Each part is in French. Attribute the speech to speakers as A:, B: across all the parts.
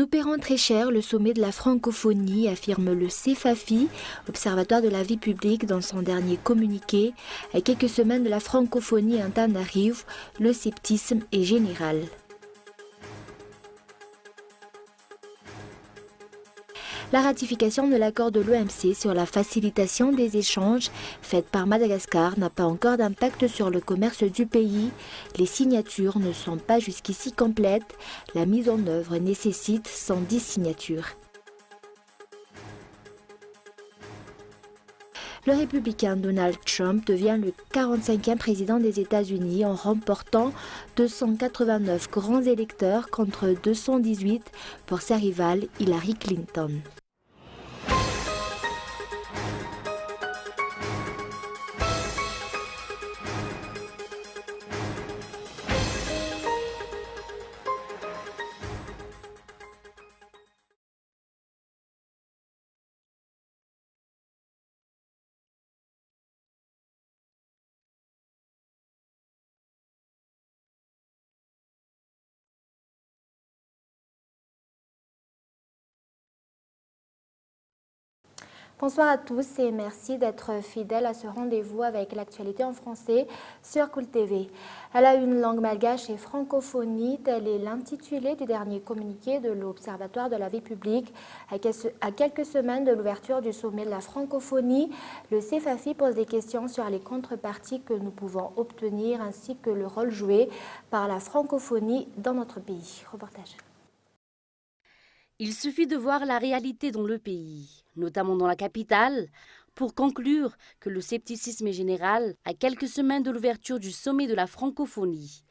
A: Nous paierons très cher le sommet de la francophonie, affirme le CEFAFI, Observatoire de la vie publique, dans son dernier communiqué. À quelques semaines de la francophonie en Tenerife, le scepticisme est général. La ratification de l'accord de l'OMC sur la facilitation des échanges faite par Madagascar n'a pas encore d'impact sur le commerce du pays. Les signatures ne sont pas jusqu'ici complètes. La mise en œuvre nécessite 110 signatures. Le républicain Donald Trump devient le 45e président des États-Unis en remportant 289 grands électeurs contre 218 pour sa rivale Hillary Clinton. Bonsoir à tous et merci d'être fidèles à ce rendez-vous avec l'actualité en français sur Cool TV. Elle a une langue malgache et francophonie, tel est l'intitulé du dernier communiqué de l'Observatoire de la vie publique. À quelques semaines de l'ouverture du sommet de la francophonie, le CEFAFI pose des questions sur les contreparties que nous pouvons obtenir ainsi que le rôle joué par la francophonie dans notre pays. Reportage.
B: Il suffit de voir la réalité dans le pays, notamment dans la capitale, pour conclure que le scepticisme est général à quelques semaines de l'ouverture du sommet de la francophonie.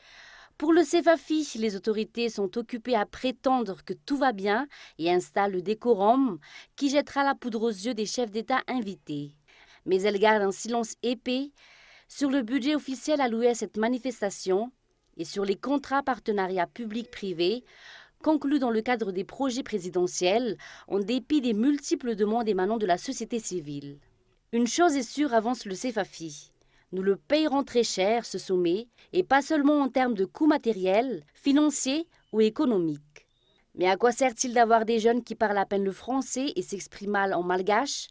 B: Pour le CEFAFI, les autorités sont occupées à prétendre que tout va bien et installent le décorum qui jettera la poudre aux yeux des chefs d'État invités. Mais elles gardent un silence épais sur le budget officiel alloué à cette manifestation et sur les contrats partenariats publics-privés conclus dans le cadre des projets présidentiels, en dépit des multiples demandes émanant de la société civile. Une chose est sûre, avance le CEFAFI. Nous le payerons très cher, ce sommet, et pas seulement en termes de coûts matériels, financiers ou économiques. Mais à quoi sert-il d'avoir des jeunes qui parlent à peine le français et s'expriment mal en malgache ?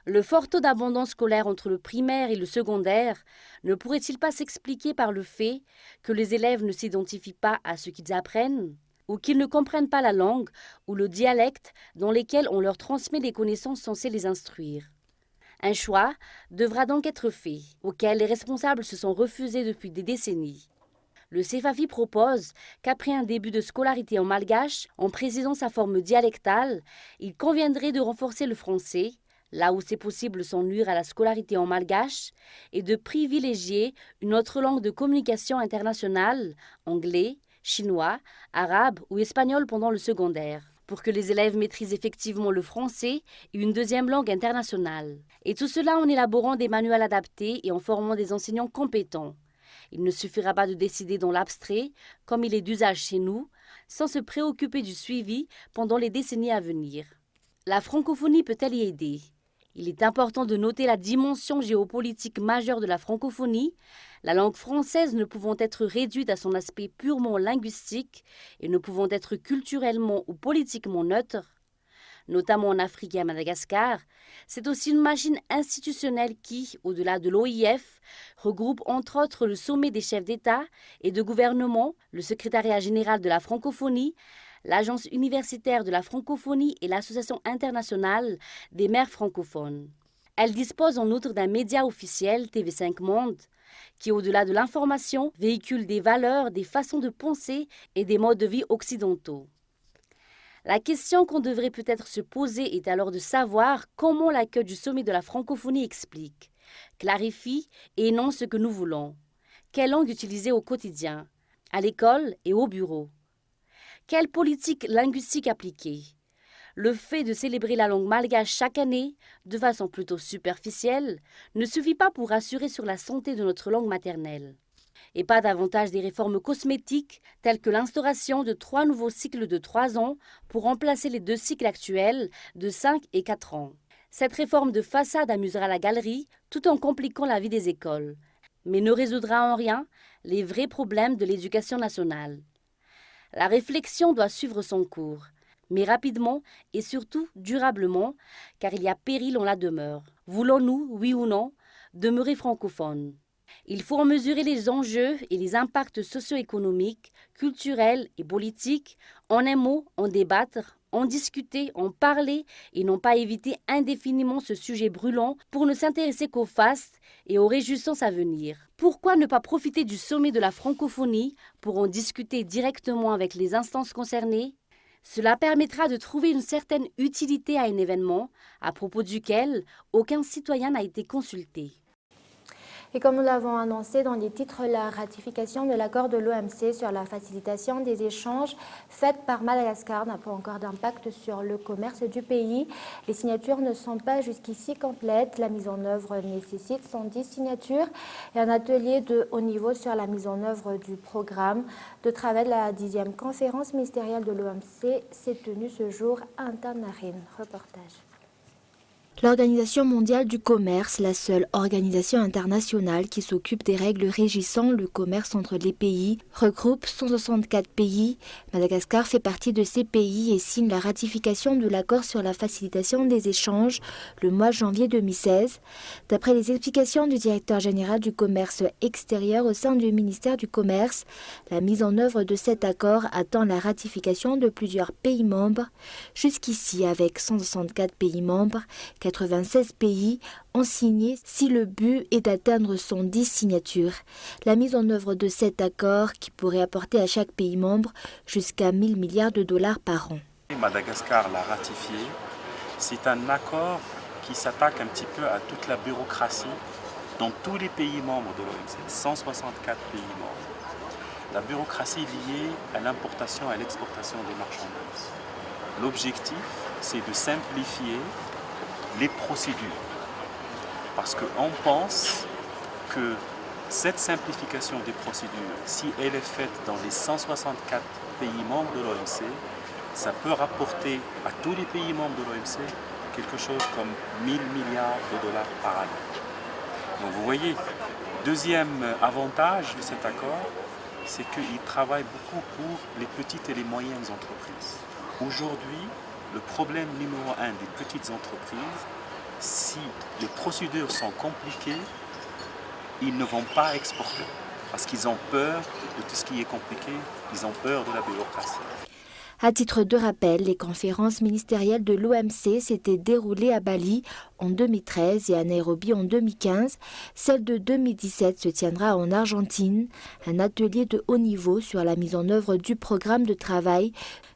B: Le fort taux d'abondance scolaire entre le primaire et le secondaire ne pourrait-il pas s'expliquer par le fait que les élèves ne s'identifient pas à ce qu'ils apprennent ? Ou qu'ils ne comprennent pas la langue ou le dialecte dans lesquels on leur transmet les connaissances censées les instruire. Un choix devra donc être fait, auquel les responsables se sont refusés depuis des décennies. Le CEFAFI propose qu'après un début de scolarité en malgache, en précisant sa forme dialectale, il conviendrait de renforcer le français, là où c'est possible sans nuire à la scolarité en malgache, et de privilégier une autre langue de communication internationale, anglais, chinois, arabe ou espagnol pendant le secondaire, pour que les élèves maîtrisent effectivement le français et une deuxième langue internationale. Et tout cela en élaborant des manuels adaptés et en formant des enseignants compétents. Il ne suffira pas de décider dans l'abstrait, comme il est d'usage chez nous, sans se préoccuper du suivi pendant les décennies à venir. La francophonie peut-elle y aider ? Il est important de noter la dimension géopolitique majeure de la francophonie, la langue française ne pouvant être réduite à son aspect purement linguistique et ne pouvant être culturellement ou politiquement neutre, notamment en Afrique et à Madagascar. C'est aussi une machine institutionnelle qui, au-delà de l'OIF, regroupe entre autres le sommet des chefs d'État et de gouvernement, le secrétariat général de la francophonie, l'Agence universitaire de la francophonie et l'Association internationale des maires francophones. Elle dispose en outre d'un média officiel, TV5 Monde, qui, au-delà de l'information, véhicule des valeurs, des façons de penser et des modes de vie occidentaux. La question qu'on devrait peut-être se poser est alors de savoir comment l'accueil du sommet de la francophonie explique, clarifie et énonce ce que nous voulons. Quelle langue utiliser au quotidien, à l'école et au bureau ? Quelle politique linguistique appliquer ? Le fait de célébrer la langue malgache chaque année, de façon plutôt superficielle, ne suffit pas pour rassurer sur la santé de notre langue maternelle. Et pas davantage des réformes cosmétiques telles que l'instauration de 3 nouveaux cycles de 3 ans pour remplacer les 2 cycles actuels de 5 et 4 ans. Cette réforme de façade amusera la galerie tout en compliquant la vie des écoles, mais ne résoudra en rien les vrais problèmes de l'éducation nationale. La réflexion doit suivre son cours. mais rapidement et surtout durablement, car il y a péril en la demeure. Voulons-nous, oui ou non, demeurer francophones? Il faut en mesurer les enjeux et les impacts socio-économiques, culturels et politiques, en un mot, en débattre, en discuter, en parler et non pas éviter indéfiniment ce sujet brûlant pour ne s'intéresser qu'aux fastes et aux réjouissances à venir. Pourquoi ne pas profiter du sommet de la francophonie pour en discuter directement avec les instances concernées? Cela permettra de trouver une certaine utilité à un événement à propos duquel aucun citoyen n'a été consulté.
A: Et comme nous l'avons annoncé dans les titres, la ratification de l'accord de l'OMC sur la facilitation des échanges faite par Madagascar n'a pas encore d'impact sur le commerce du pays. Les signatures ne sont pas jusqu'ici complètes. La mise en œuvre nécessite 110 signatures et un atelier de haut niveau sur la mise en œuvre du programme de travail de la 10e conférence ministérielle de l'OMC s'est tenue ce jour à Antananarivo. Reportage. L'Organisation mondiale du commerce, la seule organisation internationale qui s'occupe des règles régissant le commerce entre les pays, regroupe 164 pays. Madagascar fait partie de ces pays et signe la ratification de l'accord sur la facilitation des échanges le mois de janvier 2016. D'après les explications du directeur général du commerce extérieur au sein du ministère du Commerce, la mise en œuvre de cet accord attend la ratification de plusieurs pays membres. Jusqu'ici, avec 164 pays membres, 96 pays ont signé si le but est d'atteindre 110 signatures. La mise en œuvre de cet accord qui pourrait apporter à chaque pays membre jusqu'à 1 000 milliards de dollars par an.
C: Madagascar l'a ratifié. C'est un accord qui s'attaque un petit peu à toute la bureaucratie dans tous les pays membres de l'OMC, 164 pays membres. La bureaucratie liée à l'importation et à l'exportation des marchandises. L'objectif, c'est de simplifier les procédures. Parce qu'on pense que cette simplification des procédures, si elle est faite dans les 164 pays membres de l'OMC, ça peut rapporter à tous les pays membres de l'OMC quelque chose comme 1 000 milliards de dollars par année. Donc vous voyez, deuxième avantage de cet accord, c'est qu'il travaille beaucoup pour les petites et les moyennes entreprises. Aujourd'hui, le problème numéro 1 des petites entreprises, si les procédures sont compliquées, ils ne vont pas exporter parce qu'ils ont peur de tout ce qui est compliqué, ils ont peur de la bureaucratie.
A: À titre de rappel, les conférences ministérielles de l'OMC s'étaient déroulées à Bali en 2013 et à Nairobi en 2015. Celle de 2017 se tiendra en Argentine. Un atelier de haut niveau sur la mise en œuvre du programme de travail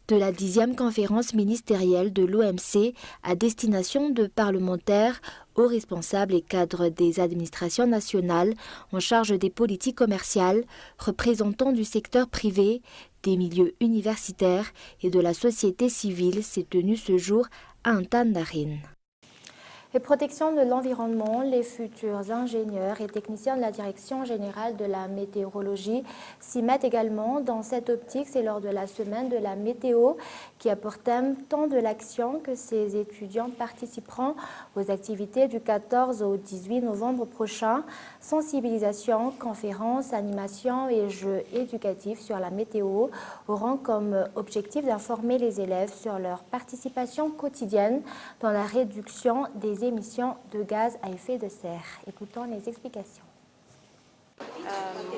A: de la 10e conférence ministérielle de l'OMC à destination de parlementaires, hauts responsables et cadres des administrations nationales en charge des politiques commerciales, représentants du secteur privé, des milieux universitaires et de la société civile s'est tenue ce jour à Antananarivo. Et protection de l'environnement, les futurs ingénieurs et techniciens de la Direction générale de la météorologie s'y mettent également. Dans cette optique, c'est lors de la semaine de la météo qui a pour thème tant de l'action que ces étudiants participeront aux activités du 14 au 18 novembre prochain. Sensibilisation, conférences, animations et jeux éducatifs sur la météo auront comme objectif d'informer les élèves sur leur participation quotidienne dans la réduction des émissions de gaz à effet de serre. Écoutons les explications.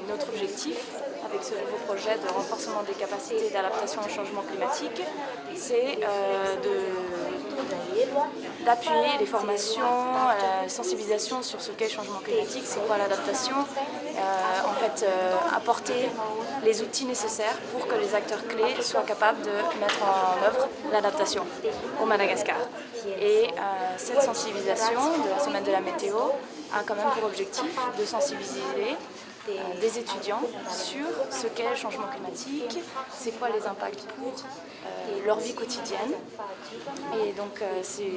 D: Notre objectif avec ce nouveau projet de renforcement des capacités d'adaptation au changement climatique, c'est d'appuyer les formations, la sensibilisation sur ce qu'est le changement climatique, c'est quoi l'adaptation, apporter les outils nécessaires pour que les acteurs clés soient capables de mettre en œuvre l'adaptation au Madagascar. Et cette sensibilisation de la semaine de la météo a quand même pour objectif de sensibiliser des étudiants sur ce qu'est le changement climatique, c'est quoi les impacts pour leur vie quotidienne. Et donc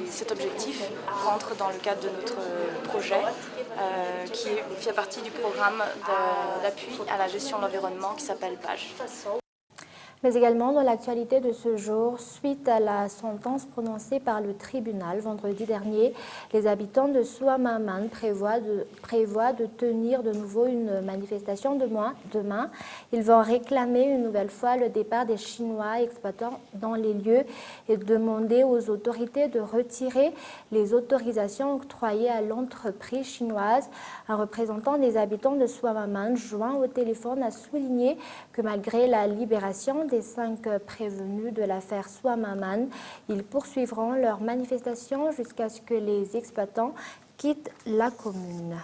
D: cet objectif rentre dans le cadre de notre projet qui fait partie du programme d'appui à la gestion de l'environnement qui s'appelle PAGE.
A: Mais également dans l'actualité de ce jour, suite à la sentence prononcée par le tribunal vendredi dernier, les habitants de Souamaman prévoient de tenir de nouveau une manifestation demain. Ils vont réclamer une nouvelle fois le départ des Chinois exploitants dans les lieux et demander aux autorités de retirer les autorisations octroyées à l'entreprise chinoise. Un représentant des habitants de Souamaman, joint au téléphone, a souligné que malgré la libération des 5 prévenus de l'affaire Souamaman, ils poursuivront leur manifestation jusqu'à ce que les exploitants quittent la commune.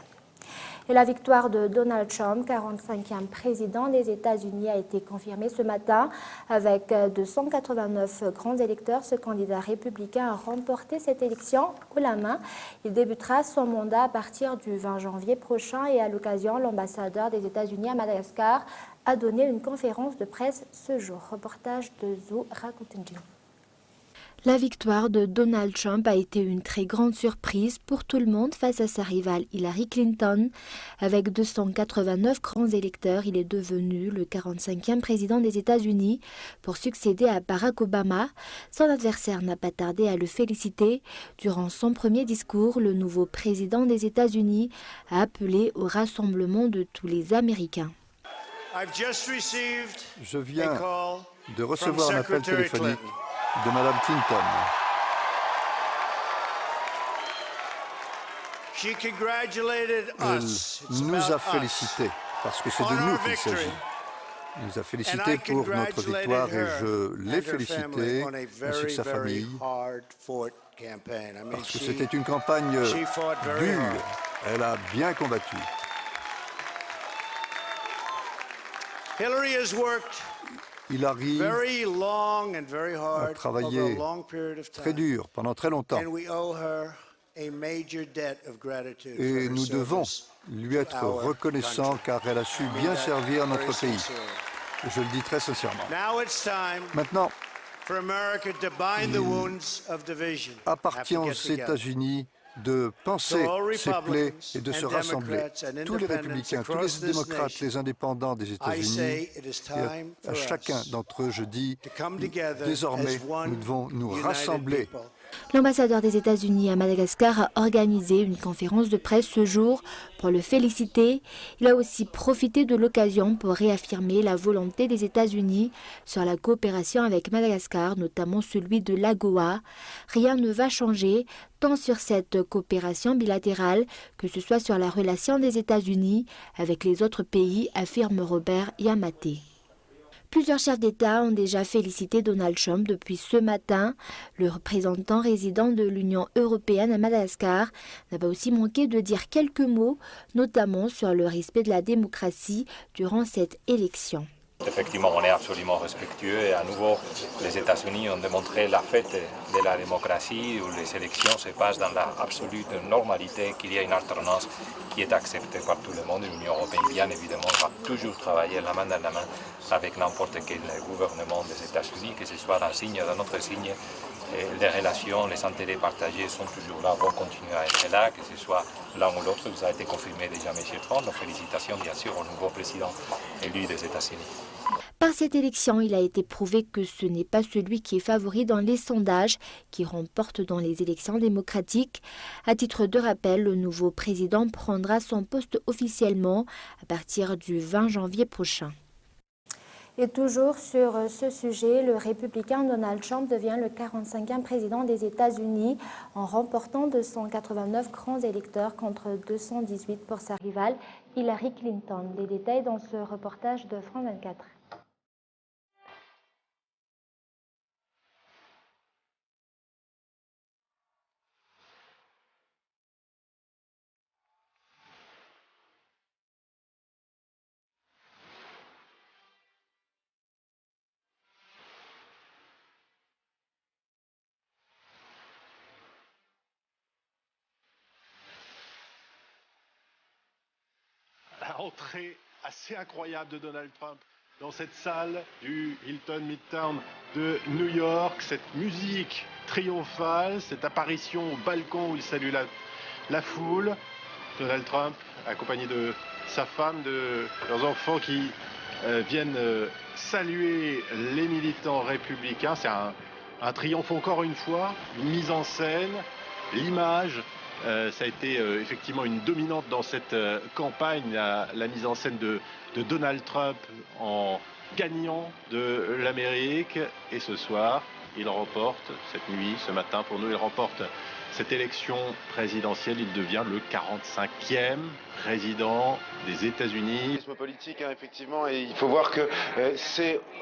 A: Et la victoire de Donald Trump, 45e président des États-Unis, a été confirmée ce matin. Avec 289 grands électeurs, ce candidat républicain a remporté cette élection haut la main. Il débutera son mandat à partir du 20 janvier prochain et à l'occasion, l'ambassadeur des États-Unis à Madagascar a donné une conférence de presse ce jour. Reportage de Zou Rakutenji. La victoire de Donald Trump a été une très grande surprise pour tout le monde face à sa rivale Hillary Clinton. Avec 289 grands électeurs, il est devenu le 45e président des États-Unis pour succéder à Barack Obama. Son adversaire n'a pas tardé à le féliciter. Durant son premier discours, le nouveau président des États-Unis a appelé au rassemblement de tous les Américains.
E: Je viens de recevoir un appel téléphonique de Madame Clinton. Elle nous a félicités, parce que c'est de nous qu'il s'agit. Elle nous a félicités pour notre victoire et je l'ai félicité, ainsi que sa famille, parce que c'était une campagne dure. Elle a bien combattu. Hillary a travaillé très dur pendant très longtemps et nous devons lui être reconnaissants car elle a su bien servir notre pays. Je le dis très sincèrement. Maintenant, il appartient aux États-Unis de penser ses plaies et de se rassembler. Tous les républicains, tous les démocrates, les indépendants des États-Unis, et à chacun d'entre eux, je dis, désormais, nous devons nous rassembler.
A: L'ambassadeur des États-Unis à Madagascar a organisé une conférence de presse ce jour pour le féliciter. Il a aussi profité de l'occasion pour réaffirmer la volonté des États-Unis sur la coopération avec Madagascar, notamment celui de l'AGOA. Rien ne va changer, tant sur cette coopération bilatérale que ce soit sur la relation des États-Unis avec les autres pays, affirme Robert Yamaté. Plusieurs chefs d'État ont déjà félicité Donald Trump depuis ce matin. Le représentant résident de l'Union européenne à Madagascar n'a pas aussi manqué de dire quelques mots, notamment sur le respect de la démocratie durant cette élection.
F: Effectivement, on est absolument respectueux et à nouveau, les États-Unis ont démontré la fête de la démocratie où les élections se passent dans l'absolue normalité, qu'il y a une alternance qui est acceptée par tout le monde. L'Union européenne, bien évidemment, va toujours travailler la main dans la main avec n'importe quel gouvernement des États-Unis, que ce soit d'un signe ou d'un autre signe. Et les relations, les intérêts partagés sont toujours là, vont continuer à être là, que ce soit l'un ou l'autre. Ça a été confirmé déjà, M. Trump. Nos félicitations, bien sûr, au nouveau président élu des États-Unis.
A: Par cette élection, il a été prouvé que ce n'est pas celui qui est favori dans les sondages qui remporte dans les élections démocratiques. À titre de rappel, le nouveau président prendra son poste officiellement à partir du 20 janvier prochain. Et toujours sur ce sujet, le républicain Donald Trump devient le 45e président des États-Unis en remportant 289 grands électeurs contre 218 pour sa rivale Hillary Clinton. Les détails dans ce reportage de France 24.
G: La rentrée assez incroyable de Donald Trump dans cette salle du Hilton Midtown de New York, cette musique triomphale, cette apparition au balcon où il salue la foule. Donald Trump accompagné de sa femme, de leurs enfants qui viennent saluer les militants républicains. C'est un triomphe encore une fois, une mise en scène, l'image. Ça a été effectivement une dominante dans cette campagne, la mise en scène de Donald Trump en gagnant de l'Amérique. Et ce soir, il remporte, cette nuit, ce matin, pour nous, il remporte cette élection présidentielle. Il devient le 45e président des États-Unis.
H: Politique, hein, effectivement, et il faut voir que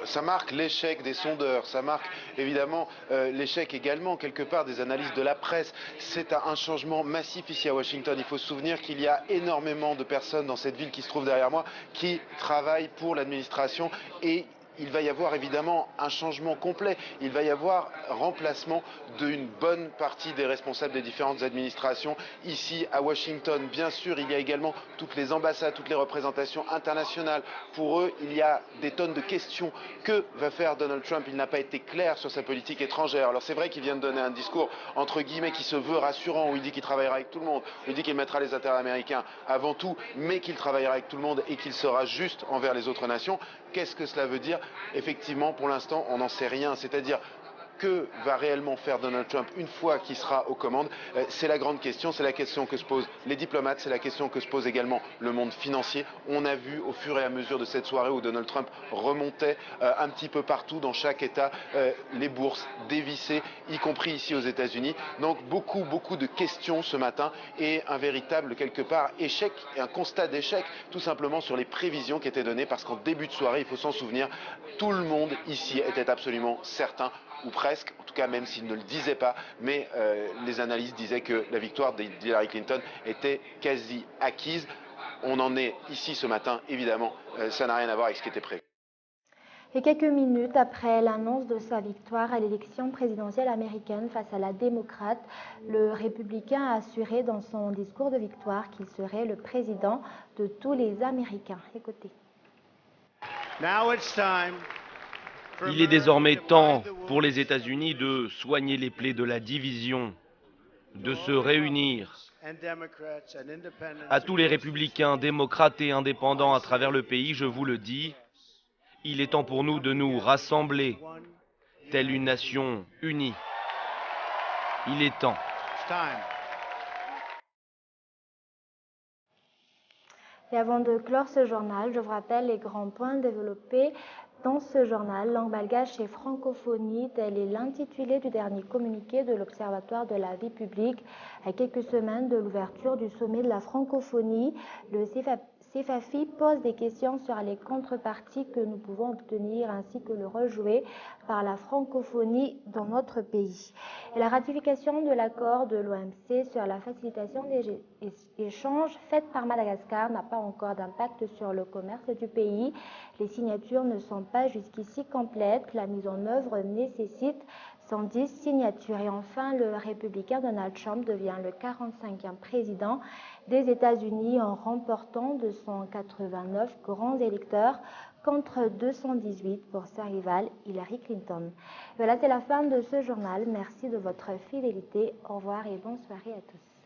H: ça marque l'échec des sondeurs, ça marque évidemment l'échec également quelque part des analyses de la presse. C'est un changement massif ici à Washington. Il faut se souvenir qu'il y a énormément de personnes dans cette ville qui se trouve derrière moi qui travaillent pour l'administration, et il va y avoir évidemment un changement complet. Il va y avoir remplacement d'une bonne partie des responsables des différentes administrations ici à Washington. Bien sûr, il y a également toutes les ambassades, toutes les représentations internationales. Pour eux, il y a des tonnes de questions. Que va faire Donald Trump? Il n'a pas été clair sur sa politique étrangère. Alors c'est vrai qu'il vient de donner un discours entre guillemets qui se veut rassurant, où il dit qu'il travaillera avec tout le monde, où il dit qu'il mettra les intérêts américains avant tout, mais qu'il travaillera avec tout le monde et qu'il sera juste envers les autres nations. Qu'est-ce que cela veut dire? Effectivement, pour l'instant, on n'en sait rien. C'est-à-dire, que va réellement faire Donald Trump une fois qu'il sera aux commandes? C'est la grande question, c'est la question que se posent les diplomates, c'est la question que se pose également le monde financier. On a vu au fur et à mesure de cette soirée où Donald Trump remontait un petit peu partout dans chaque État, les bourses dévissées, y compris ici aux États-Unis. Donc beaucoup de questions ce matin, et un véritable quelque part échec, et un constat d'échec tout simplement sur les prévisions qui étaient données, parce qu'en début de soirée, il faut s'en souvenir, tout le monde ici était absolument certain, ou presque, en tout cas même s'il ne le disait pas, mais les analystes disaient que la victoire d'Hillary Clinton était quasi acquise. On en est ici ce matin, évidemment, ça n'a rien à voir avec ce qui était prévu.
A: Et quelques minutes après l'annonce de sa victoire à l'élection présidentielle américaine face à la démocrate, le républicain a assuré dans son discours de victoire qu'il serait le président de tous les Américains. Écoutez.
I: Il est désormais temps pour les États-Unis de soigner les plaies de la division, de se réunir. À tous les républicains, démocrates et indépendants à travers le pays, je vous le dis, il est temps pour nous de nous rassembler, telle une nation unie. Il est temps.
A: Et avant de clore ce journal, je vous rappelle les grands points développés dans ce journal. Langue malgache et francophonie, tel est l'intitulé du dernier communiqué de l'Observatoire de la vie publique. À quelques semaines de l'ouverture du sommet de la francophonie, le CFAFI pose des questions sur les contreparties que nous pouvons obtenir ainsi que le rôle joué par la francophonie dans notre pays. Et la ratification de l'accord de l'OMC sur la facilitation des échanges faite par Madagascar n'a pas encore d'impact sur le commerce du pays. Les signatures ne sont pas jusqu'ici complètes. La mise en œuvre nécessite 110 signatures. Et enfin, le républicain Donald Trump devient le 45e président des États-Unis en remportant 289 grands électeurs contre 218 pour sa rivale Hillary Clinton. Voilà, c'est la fin de ce journal. Merci de votre fidélité. Au revoir et bonne soirée à tous.